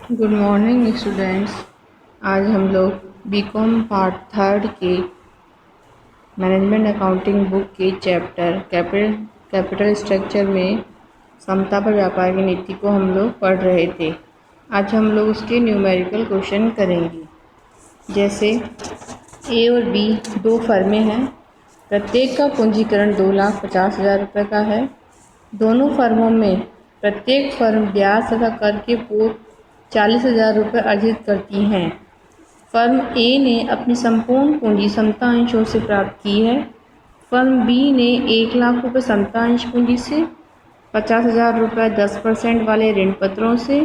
Good morning students. आज हम लोग बीकॉम पार्ट थर्ड के मैनेजमेंट अकाउंटिंग बुक के चैप्टर कैपिटल स्ट्रक्चर में समता पर व्यापार की नीति को हम लोग पढ़ रहे थे। आज हम लोग उसके न्यूमेरिकल क्वेश्चन करेंगे। जैसे ए और बी दो फर्में हैं, प्रत्येक का पूंजीकरण 2,50,000 रुपये का है। दोनों फर्मों में प्रत्येक फर्म ब्याज तथा कर के पूर्व 40,000 रुपये अर्जित करती हैं। फर्म ए ने अपनी संपूर्ण पूंजी समता अंशों से प्राप्त की है। फर्म बी ने 1,00,000 रुपये समता अंश पूंजी से, 50,000 रुपये 10% वाले ऋण पत्रों से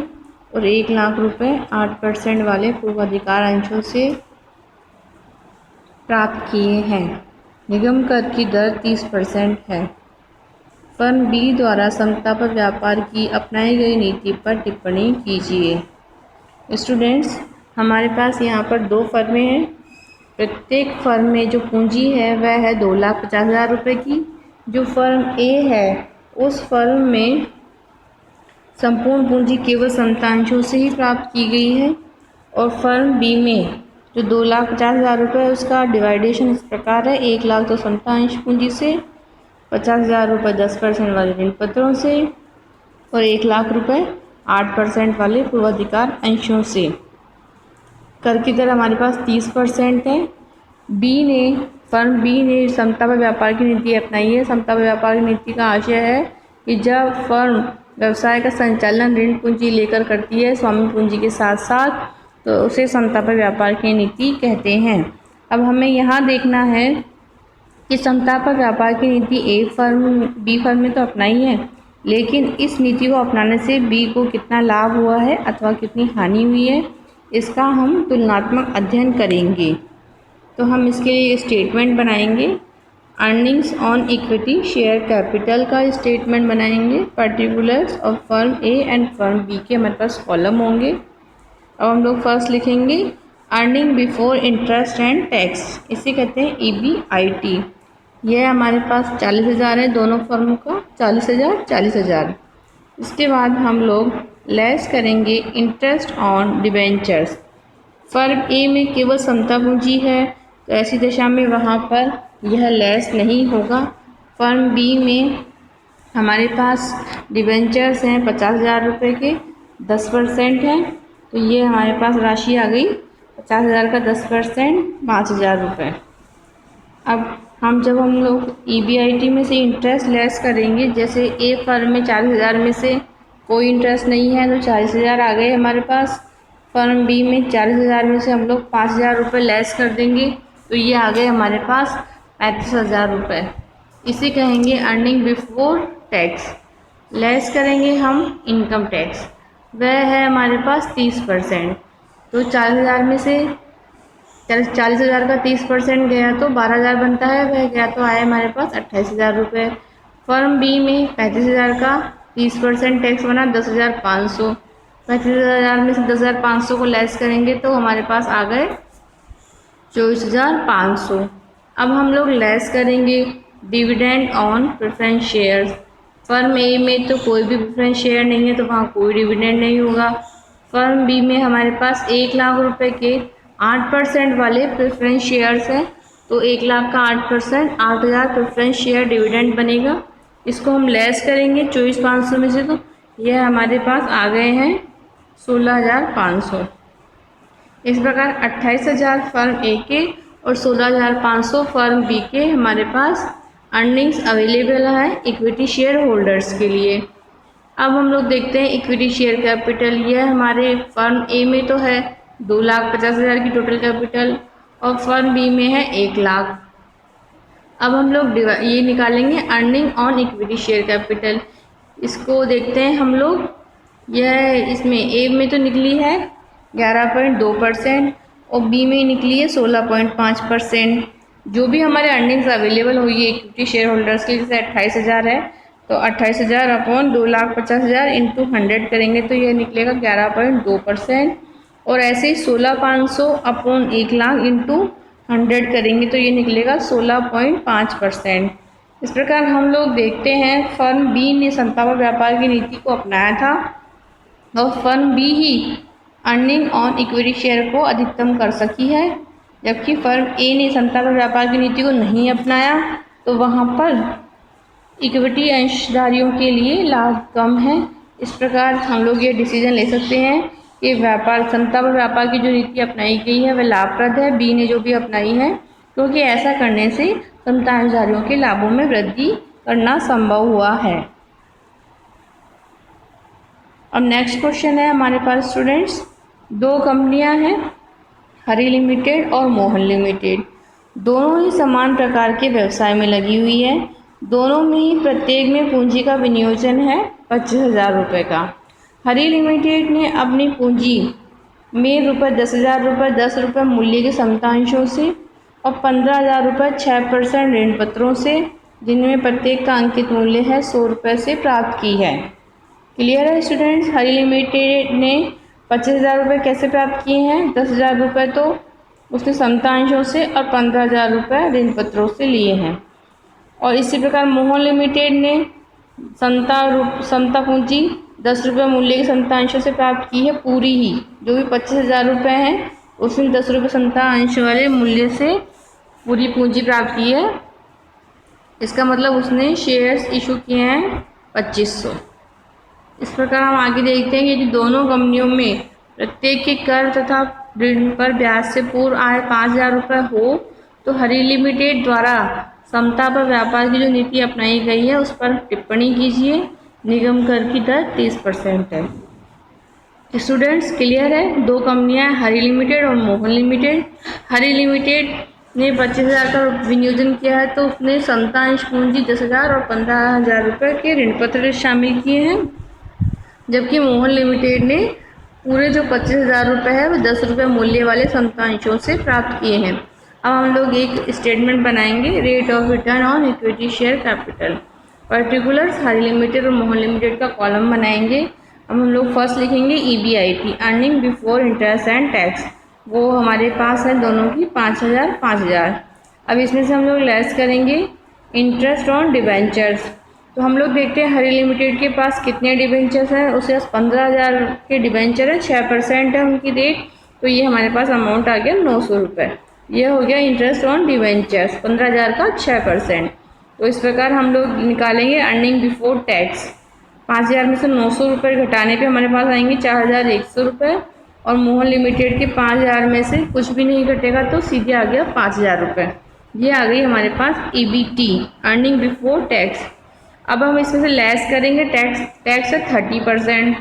और 1,00,000 रुपये 8% वाले पूर्वाधिकार अंशों से प्राप्त किए हैं। निगम कर की दर 30% है। फर्म बी द्वारा समता पर व्यापार की अपनाई गई नीति पर टिप्पणी कीजिए। स्टूडेंट्स, हमारे पास यहाँ पर दो फर्में हैं। प्रत्येक फर्म में जो पूंजी है वह है 2,50,000 रुपये की। जो फर्म ए है उस फर्म में संपूर्ण पूंजी केवल समतांशों से ही प्राप्त की गई है। और फर्म बी में जो 2,50,000 रुपये है उसका डिवाइडेशन इस प्रकार है: 1,00,000 तो समतांश पूंजी से, 50,000 रुपये 10% वाले ऋण पत्रों से और 1,00,000 रुपये 8% वाले पूर्वाधिकार अंशों से। कर की दर हमारे पास 30% है। फर्म बी ने समता पर व्यापार की नीति अपनाई है। समता पर व्यापार की नीति का आशय है कि जब फर्म व्यवसाय का संचालन ऋण पूंजी लेकर करती है स्वामी पूंजी के साथ साथ, तो उसे समता पर व्यापार की नीति कहते हैं। अब हमें यहाँ देखना है कि समता पर व्यापार की नीति बी फर्म ने तो अपनाई है, लेकिन इस नीति को अपनाने से बी को कितना लाभ हुआ है अथवा कितनी हानि हुई है, इसका हम तुलनात्मक अध्ययन करेंगे। तो हम इसके लिए स्टेटमेंट बनाएंगे। Earnings on equity share capital का स्टेटमेंट बनाएंगे। Particulars of firm A and firm B के हमारे पास कॉलम होंगे। अब हम लोग फर्स्ट लिखेंगे earning before interest and tax, इसे कहते हैं EBIT। यह हमारे पास 40,000 है, दोनों फर्मों का 40,000 40,000। इसके बाद हम लोग लेस करेंगे interest on debentures. Firm A में केवल समता पूंजी है, तो ऐसी दशा में वहाँ पर यह लेस नहीं होगा। फर्म बी में हमारे पास डिबेंचर्स हैं 50,000 रुपये के, 10% हैं, तो ये हमारे पास राशि आ गई 50,000 का 10% 5,000 रुपये। अब जब हम लोग EBIT में से इंटरेस्ट लेस करेंगे, जैसे ए फर्म में 40,000 में से कोई इंटरेस्ट नहीं है तो 40,000 आ गए हमारे पास। फर्म बी में 40,000 में से हम लोग 5,000 रुपये लेस कर देंगे, तो ये आ गए हमारे पास 35,000 रुपये। इसे कहेंगे अर्निंग बिफोर टैक्स। लेस करेंगे हम इनकम टैक्स, वह है हमारे पास 30%। तो 40,000 में से 40,000 का 30% गया तो 12,000 बनता है, वह गया तो आया हमारे पास 28,000 रुपये। फर्म बी में 35,000 का 30% टैक्स बना 10,500। 35,000 में से 10,500 को लेस करेंगे तो हमारे पास आ गए 24,500। अब हम लोग लेस करेंगे dividend on preference shares. Firm A में तो कोई भी प्रेफरेंस शेयर नहीं है, तो वहाँ कोई डिविडेंड नहीं होगा। फर्म बी में हमारे पास 1,00,000 रुपये के 8% वाले प्रेफरेंस शेयर्स हैं, तो 1,00,000 का 8% 8,000 प्रेफरेंस शेयर डिविडेंड बनेगा। इसको हम लेस करेंगे 24,500 में से, तो यह हमारे पास आ गए हैं 16,500। इस प्रकार 28,000 फर्म ए के और 16,500 फर्म बी के हमारे पास अर्निंग्स अवेलेबल है इक्विटी शेयर होल्डर्स के लिए। अब हम लोग देखते हैं इक्विटी शेयर कैपिटल। यह हमारे फर्म ए में तो है 2,50,000 की टोटल कैपिटल और फर्म बी में है 1,00,000। अब हम लोग ये निकालेंगे earning on equity share capital. इसको देखते हैं हम लोग। यह इसमें ए में तो निकली है 11.2% और बी में निकली है 16.5%। जो भी हमारे अर्निंग्स अवेलेबल हुई है इक्विटी शेयर होल्डर्स के, जैसे 28,000 है तो 28,000 अपॉन 2,50,000 इंटू 100 करेंगे तो यह निकलेगा 11.2%। और ऐसे ही 16,500 अपॉन 1,00,000 इंटू 100 करेंगे तो ये निकलेगा 16.5%। इस प्रकार हम लोग देखते हैं फर्म बी ने समता पर व्यापार की नीति को अपनाया था और फर्म बी ही अर्निंग ऑन इक्विटी शेयर को अधिकतम कर सकी है, जबकि फर्म ए ने समता पर व्यापार की नीति को नहीं अपनाया तो वहाँ पर इक्विटी अंशधारियों के लिए लाभ कम है। इस प्रकार हम लोग ये डिसीजन ले सकते हैं कि समता पर व्यापार की जो नीति अपनाई गई है वह लाभप्रद है, बी ने जो भी अपनाई है, क्योंकि ऐसा करने से समता अंशधारियों के लाभों में वृद्धि करना संभव हुआ है। अब नेक्स्ट क्वेश्चन है हमारे पास स्टूडेंट्स, दो कंपनियां हैं हरी लिमिटेड और मोहन लिमिटेड, दोनों ही समान प्रकार के व्यवसाय में लगी हुई है। दोनों में ही प्रत्येक में पूंजी का विनियोजन है 25,000 रुपये का। हरी लिमिटेड ने अपनी पूंजी में ₹10,000 10 रुपये मूल्य के समतांशों से और 15,000 रुपये 6% ऋण पत्रों से, जिनमें प्रत्येक का अंकित मूल्य है 100 रुपये से प्राप्त की है। क्लियर है स्टूडेंट्स? हरी लिमिटेड ने 25,000 रुपये कैसे प्राप्त किए हैं? 10,000 रुपये तो उसने समतांशों से और 15,000 रुपये ऋण पत्रों से लिए हैं। और इसी प्रकार मोहन लिमिटेड ने समता पूंजी 10 रुपये मूल्य के समतांशों से प्राप्त की है पूरी ही, जो भी 25,000 रुपये हैं उसने 10 रुपये समतांश वाले मूल्य से पूरी पूंजी प्राप्त की है। इसका मतलब उसने शेयर्स इशू किए हैं 2500। इस प्रकार हम आगे देखते हैं कि यदि दोनों कंपनियों में प्रत्येक के कर तथा ऋण पर ब्याज से पूर्व आय 5,000 रुपये हो तो हरी लिमिटेड द्वारा समता पर व्यापार की जो नीति अपनाई गई है उस पर टिप्पणी कीजिए। निगम कर की दर 30% है। स्टूडेंट्स क्लियर है? दो कंपनियां हरी लिमिटेड और मोहन लिमिटेड। हरी लिमिटेड ने 25,000 का विनियोजन किया है तो उसने समतांश पूंजी 10,000 और 15,000 रुपये के ऋण पत्र शामिल किए हैं, जबकि मोहन लिमिटेड ने पूरे जो 25,000 रुपये है वो 10 रुपये मूल्य वाले समतांशों से प्राप्त किए हैं। अब हम लोग एक स्टेटमेंट बनाएंगे, rate of return on equity share capital. Particulars Hari limited और मोहन लिमिटेड का कॉलम बनाएंगे। अब हम लोग फर्स्ट लिखेंगे EBIT, earning before interest and tax, वो हमारे पास है दोनों की 5,000। अब इसमें से हम लोग लेस करेंगे इंटरेस्ट ऑन डिबेंचर्स। तो हम लोग देखते हैं हरी लिमिटेड के पास कितने डिबेंचर्स हैं, उसके पास 15,000 के डिबेंचर है, 6% है उनकी रेट, तो ये हमारे पास अमाउंट आ गया 900 रुपये। ये हो गया इंटरेस्ट ऑन डिबेंचर्स, 15,000 का 6%। तो इस प्रकार हम लोग निकालेंगे अर्निंग बिफोर टैक्स। 5,000 में से 900 रुपये घटाने पे हमारे पास आएंगे 4,100 रुपये, और मोहन लिमिटेड के 5,000 में से कुछ भी नहीं घटेगा तो सीधे आ गया 5,000 रुपये। ये आ गई हमारे पास EBT, अर्निंग बिफोर टैक्स। अब हम इसमें से लेस करेंगे टैक्स है 30%,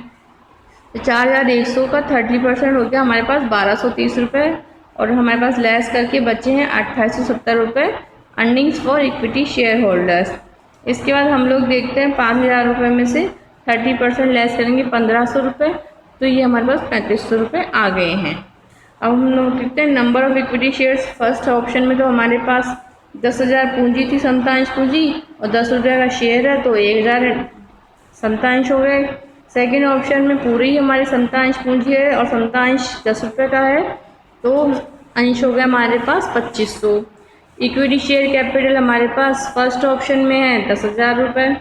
तो 4,100 का 30% हो गया हमारे पास 1,230 रुपये, और हमारे पास लेस करके बचे हैं 2,870 रुपये earnings for equity share holders. इसके बाद हम लोग देखते हैं 5,000 रुपये में से 30% लेस करेंगे 1,500 रुपये, तो ये हमारे पास 3,500 रुपये आ गए हैं। अब हम लोग देखते हैं number of equity shares. First option में तो हमारे पास 10,000 पूंजी थी, समतांश पूंजी, और 10 रुपये का शेयर है तो 1,000 समतांश हो गए। सेकेंड ऑप्शन में पूरी ही हमारी समतांश पूंजी है और समतांश 10 रुपये का है तो अंश हो गया हमारे पास 2,500। इक्विटी शेयर कैपिटल हमारे पास फर्स्ट ऑप्शन में है 10,000 रुपये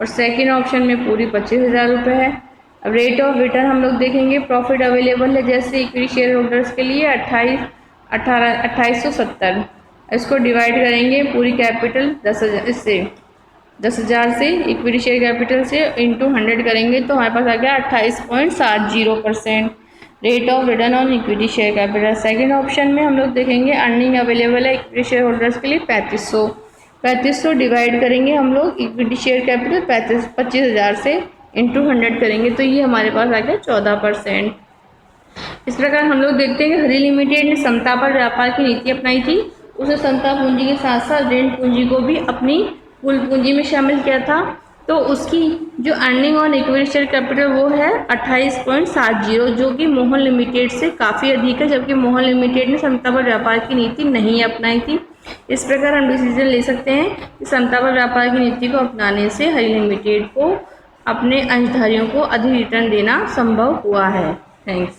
और सेकेंड ऑप्शन में पूरी 25,000 रुपये है। अब रेट ऑफ रिटर्न हम लोग देखेंगे, प्रॉफिट अवेलेबल है जैसे इक्विटी शेयर होल्डर्स के लिए 2,870। इसको डिवाइड करेंगे पूरी कैपिटल 10,000 से इक्विटी शेयर कैपिटल से इंटू 100 करेंगे तो हमारे पास आ गया 28.70% rate of return on equity share capital. Second option में हम लोग देखेंगे अर्निंग अवेलेबल है इक्विटी शेयर होल्डर्स के लिए 3500 डिवाइड करेंगे हम लोग इक्विटी शेयर कैपिटल 25,000 से इंटू 100 करेंगे तो ये हमारे पास आ गया 14%। इस प्रकार हम लोग देखते हैं कि हरी लिमिटेड ने समता पर व्यापार की नीति अपनाई थी। उसने समता पूंजी के साथ साथ ऋण पूंजी को भी अपनी कुल पूंजी में शामिल किया था, तो उसकी जो earning on equity share capital वो है 28.70, जो कि मोहन लिमिटेड से काफ़ी अधिक है, जबकि मोहन लिमिटेड ने समता पर व्यापार की नीति नहीं अपनाई थी। इस प्रकार हम डिसीजन ले सकते हैं कि समता पर व्यापार की नीति को अपनाने से हरी लिमिटेड को अपने अंशधारियों को अधिक रिटर्न देना संभव हुआ है। थैंक्स।